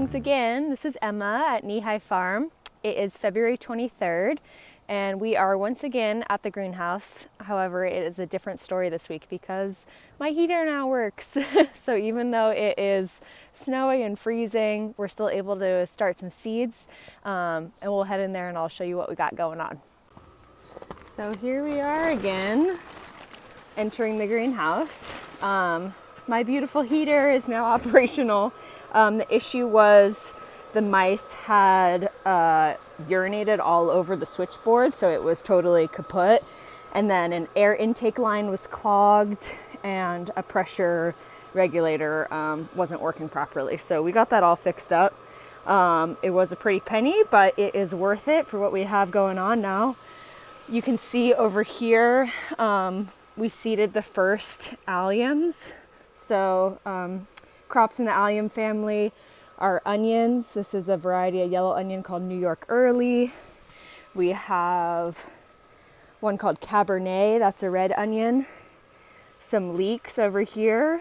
Greetings again. This is Emma at Kneehigh Farm. It is February 23rd and we are once again at the greenhouse. However, it is a different story this week because my heater now works. So even though it is snowing and freezing, we're still able to start some seeds, and we'll head in there and I'll show you what we got going on. So here we are again, entering the greenhouse. My beautiful heater is now operational. The issue was the mice had urinated all over the switchboard, so it was totally kaput. And then an air intake line was clogged and a pressure regulator wasn't working properly. So we got that all fixed up. It was a pretty penny, but it is worth it for what we have going on now. You can see over here, we seeded the first alliums. So crops in the allium family are onions. This is a variety of yellow onion called New York Early. We have one called Cabernet, that's a red onion. Some leeks over here,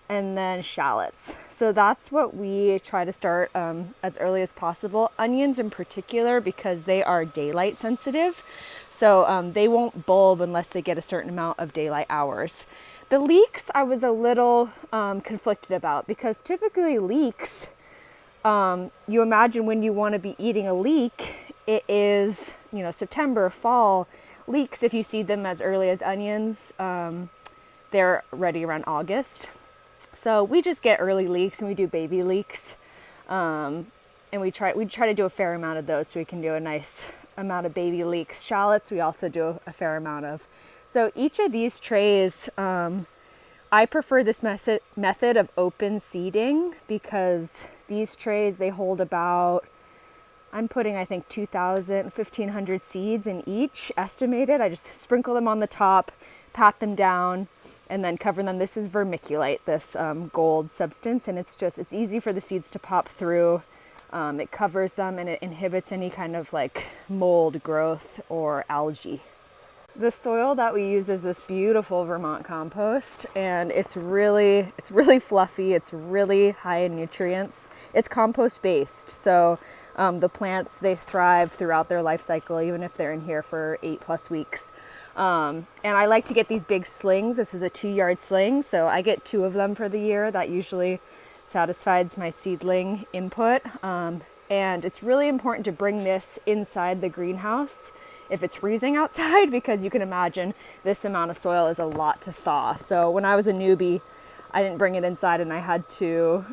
and then shallots. So that's what we try to start as early as possible. Onions in particular, because they are daylight sensitive. So they won't bulb unless they get a certain amount of daylight hours. The leeks I was a little conflicted about, because typically leeks, you imagine when you want to be eating a leek, it is, September, fall. Leeks, if you seed them as early as onions, they're ready around August. So we just get early leeks and we do baby leeks. And we try to do a fair amount of those so we can do a nice amount of baby leeks. Shallots we also do a fair amount of. So each of these trays, I prefer this method of open seeding, because these trays, they hold about, I'm putting I think 1,500 seeds in each, estimated. I just sprinkle them on the top, pat them down, and then cover them. This is vermiculite, this gold substance, and it's easy for the seeds to pop through. It covers them and it inhibits any kind of like mold growth or algae. The soil that we use is this beautiful Vermont compost, and it's really fluffy. It's really high in nutrients. It's compost based, so the plants, they thrive throughout their life cycle, even if they're in here for 8+ weeks. And I like to get these big slings. This is a 2-yard sling, so I get 2 of them for the year. That usually satisfies my seedling input. And it's really important to bring this inside the greenhouse if it's freezing outside, because you can imagine this amount of soil is a lot to thaw. So when I was a newbie, I didn't bring it inside, and I had to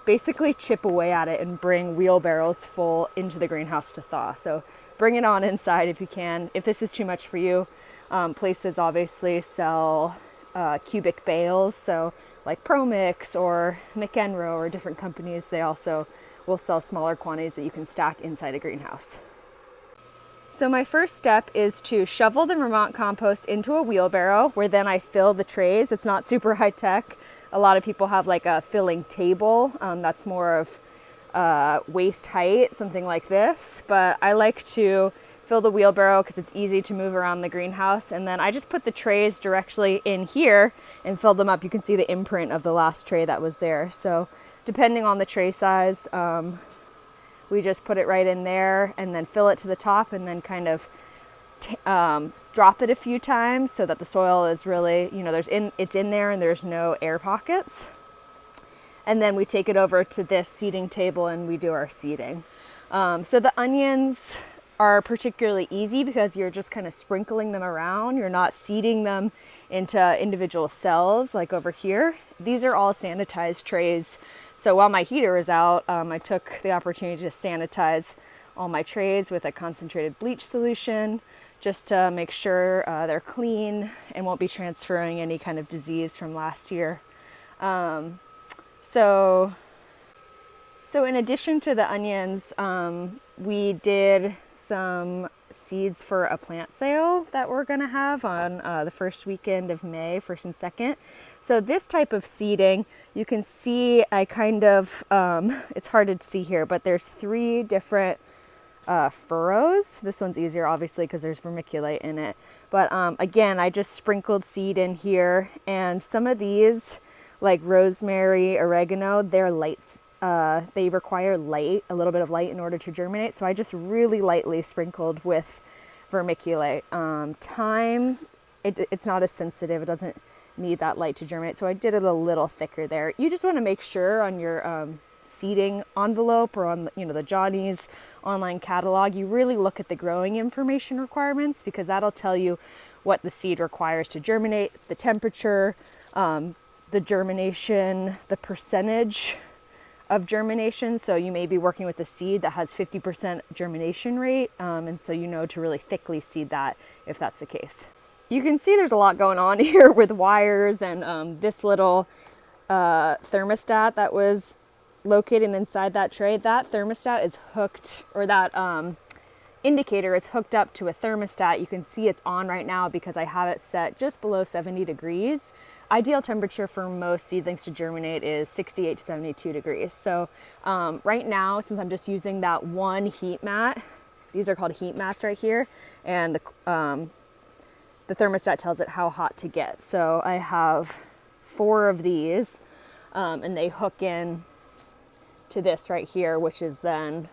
basically chip away at it and bring wheelbarrows full into the greenhouse to thaw. So bring it on inside if you can. If this is too much for you, places obviously sell cubic bales, so like ProMix or McEnroe or different companies, they also will sell smaller quantities that you can stack inside a greenhouse. So my first step is to shovel the Vermont compost into a wheelbarrow, where then I fill the trays. It's not super high tech. A lot of people have like a filling table. That's more of waist height, something like this. But I like to fill the wheelbarrow because it's easy to move around the greenhouse. And then I just put the trays directly in here and fill them up. You can see the imprint of the last tray that was there. So depending on the tray size, we just put it right in there and then fill it to the top, and then kind of drop it a few times so that the soil is really, it's in there and there's no air pockets. And then we take it over to this seeding table and we do our seeding. So the onions are particularly easy because you're just kind of sprinkling them around. You're not seeding them into individual cells like over here. These are all sanitized trays. So while my heater is out, I took the opportunity to sanitize all my trays with a concentrated bleach solution, just to make sure they're clean and won't be transferring any kind of disease from last year. So in addition to the onions, we did some seeds for a plant sale that we're going to have on the first weekend of May, 1st and 2nd. So this type of seeding, you can see I kind of, it's hard to see here, but there's 3 different furrows. This one's easier obviously because there's vermiculite in it. But again, I just sprinkled seed in here, and some of these, like rosemary, oregano, they're light they require light, a little bit of light in order to germinate. So I just really lightly sprinkled with vermiculite. Thyme, it's not as sensitive. It doesn't need that light to germinate. So I did it a little thicker there. You just want to make sure on your seeding envelope or on the Johnny's online catalog, you really look at the growing information requirements, because that'll tell you what the seed requires to germinate, the temperature, the germination, the percentage of germination. So you may be working with a seed that has 50% germination rate, and so you know to really thickly seed that if that's the case. You can see there's a lot going on here with wires and this little thermostat that was located inside that tray. That thermostat is hooked, or that indicator is hooked up to a thermostat. You can see it's on right now because I have it set just below 70 degrees. Ideal temperature for most seedlings to germinate is 68 to 72 degrees. So right now, since I'm just using that one heat mat, these are called heat mats right here, and the thermostat tells it how hot to get. So I have 4 of these, and they hook in to this right here, which is then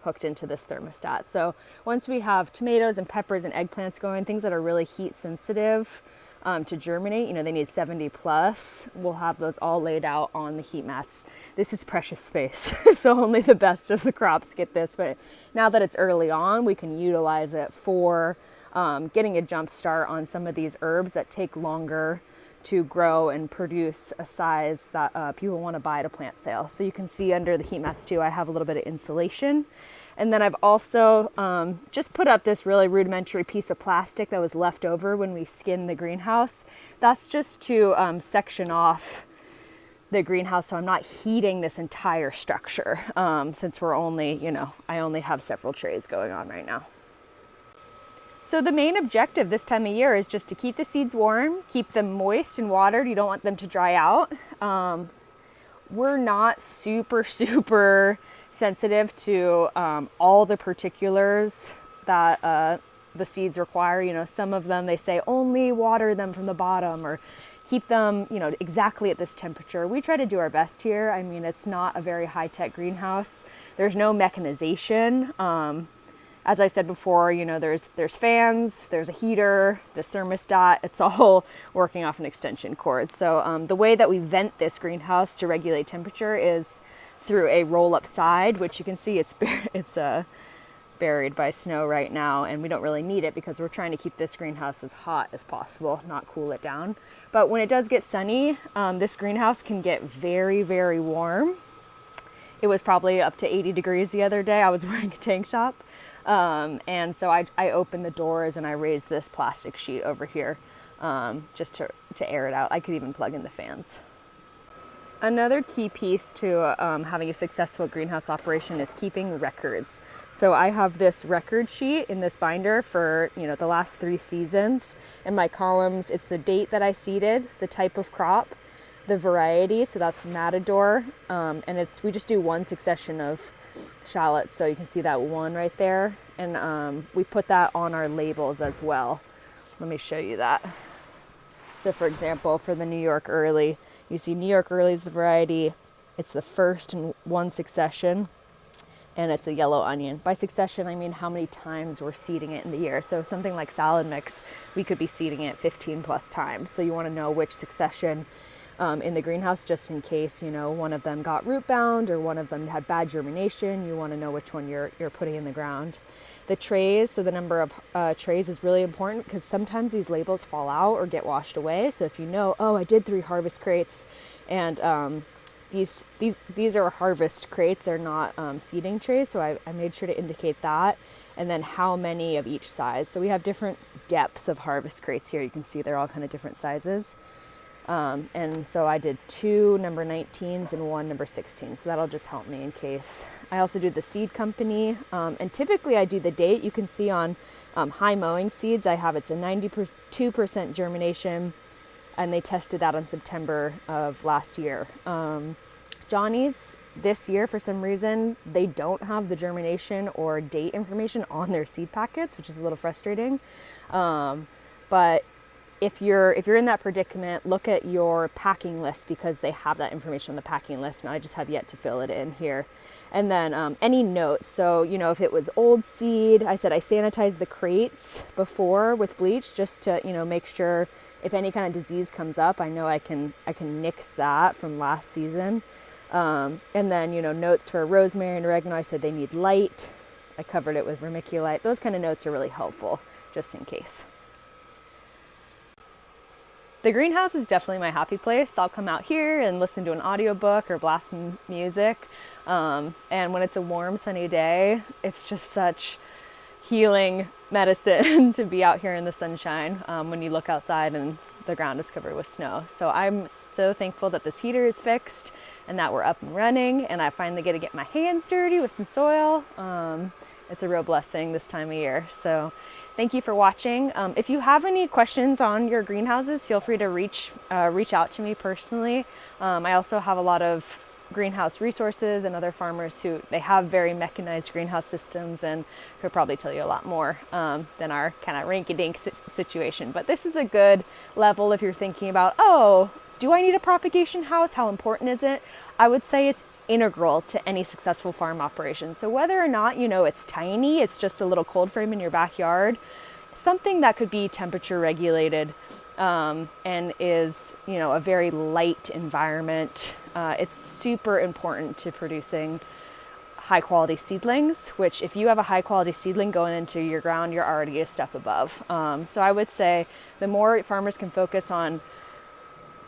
hooked into this thermostat. So once we have tomatoes and peppers and eggplants going, things that are really heat sensitive to germinate, they need 70 plus, we'll have those all laid out on the heat mats. This is precious space, so only the best of the crops get this, but now that it's early on, we can utilize it for getting a jump start on some of these herbs that take longer to grow and produce a size that people want to buy at a plant sale. So you can see under the heat mats too, I have a little bit of insulation. And then I've also just put up this really rudimentary piece of plastic that was left over when we skinned the greenhouse. That's just to section off the greenhouse so I'm not heating this entire structure, since we're only, I only have several trays going on right now. So the main objective this time of year is just to keep the seeds warm, keep them moist and watered. You don't want them to dry out. We're not super sensitive to all the particulars that the seeds require. Some of them, they say only water them from the bottom or keep them, exactly at this temperature. We try to do our best here. I mean, it's not a very high-tech greenhouse. There's no mechanization. As I said before, there's fans, there's a heater, this thermostat, it's all working off an extension cord. So the way that we vent this greenhouse to regulate temperature is through a roll-up side, which you can see it's buried by snow right now, and we don't really need it because we're trying to keep this greenhouse as hot as possible, not cool it down. But when it does get sunny, this greenhouse can get very, very warm. It was probably up to 80 degrees the other day. I was wearing a tank top. And so I opened the doors and I raised this plastic sheet over here just to air it out. I could even plug in the fans. Another key piece to having a successful greenhouse operation is keeping records. So I have this record sheet in this binder for the last 3 seasons. In my columns, it's the date that I seeded, the type of crop, the variety, so that's Matador, and we just do one succession of shallots, so you can see that one right there, and we put that on our labels as well. Let me show you that. So for example, for the New York Early, you see New York Early is the variety, it's the first in one succession, and it's a yellow onion. By succession, I mean how many times we're seeding it in the year. So something like salad mix, we could be seeding it 15 plus times. So you want to know which succession in the greenhouse, just in case, one of them got root bound or one of them had bad germination. You want to know which one you're putting in the ground. The trays, so the number of trays is really important because sometimes these labels fall out or get washed away. So if I did 3 harvest crates, and these are harvest crates, they're not seeding trays. So I made sure to indicate that, and then how many of each size. So we have different depths of harvest crates here. You can see they're all kind of different sizes. And so I did 2 number 19s and 1 number 16. So that'll just help me in case. I also do the seed company. And typically I do the date. You can see on high mowing seeds, it's a 92% germination, and they tested that on September of last year. Johnny's this year, for some reason, they don't have the germination or date information on their seed packets, which is a little frustrating. But if you're in that predicament, look at your packing list, because they have that information on the packing list, and I just have yet to fill it in here. And then any notes. So, you know, if it was old seed, I said I sanitized the crates before with bleach, just to, you know, make sure if any kind of disease comes up, I know I can nix that from last season. And then, you know, notes for rosemary and oregano, I said they need light. I covered it with vermiculite. Those kind of notes are really helpful, just in case. The greenhouse is definitely my happy place. I'll come out here and listen to an audiobook or blast some music. And when it's a warm, sunny day, it's just such healing medicine to be out here in the sunshine when you look outside and the ground is covered with snow. So I'm so thankful that this heater is fixed and that we're up and running, and I finally get to get my hands dirty with some soil. It's a real blessing this time of year. So thank you for watching. If you have any questions on your greenhouses, feel free to reach out to me personally. I also have a lot of greenhouse resources and other farmers who they have very mechanized greenhouse systems and could probably tell you a lot more than our kind of rinky-dink situation. But this is a good level if you're thinking about, oh, do I need a propagation house? How important is it? I would say it's integral to any successful farm operation. So whether or not, you know, it's tiny, it's just a little cold frame in your backyard, something that could be temperature regulated and is, you know, a very light environment. It's super important to producing high quality seedlings, which if you have a high quality seedling going into your ground, you're already a step above. So I would say the more farmers can focus on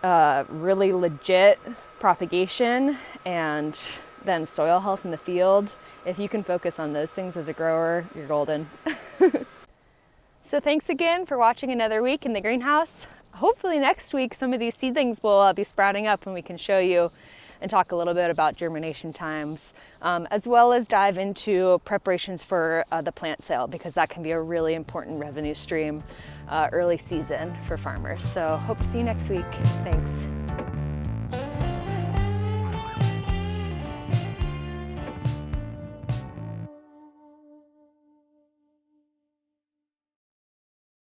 really legit propagation and then soil health in the field, if you can focus on those things as a grower, you're golden. So thanks again for watching another week in the greenhouse. Hopefully next week some of these seedlings will be sprouting up and we can show you and talk a little bit about germination times, as well as dive into preparations for the plant sale, because that can be a really important revenue stream early season for farmers. So hope to see you next week. Thanks.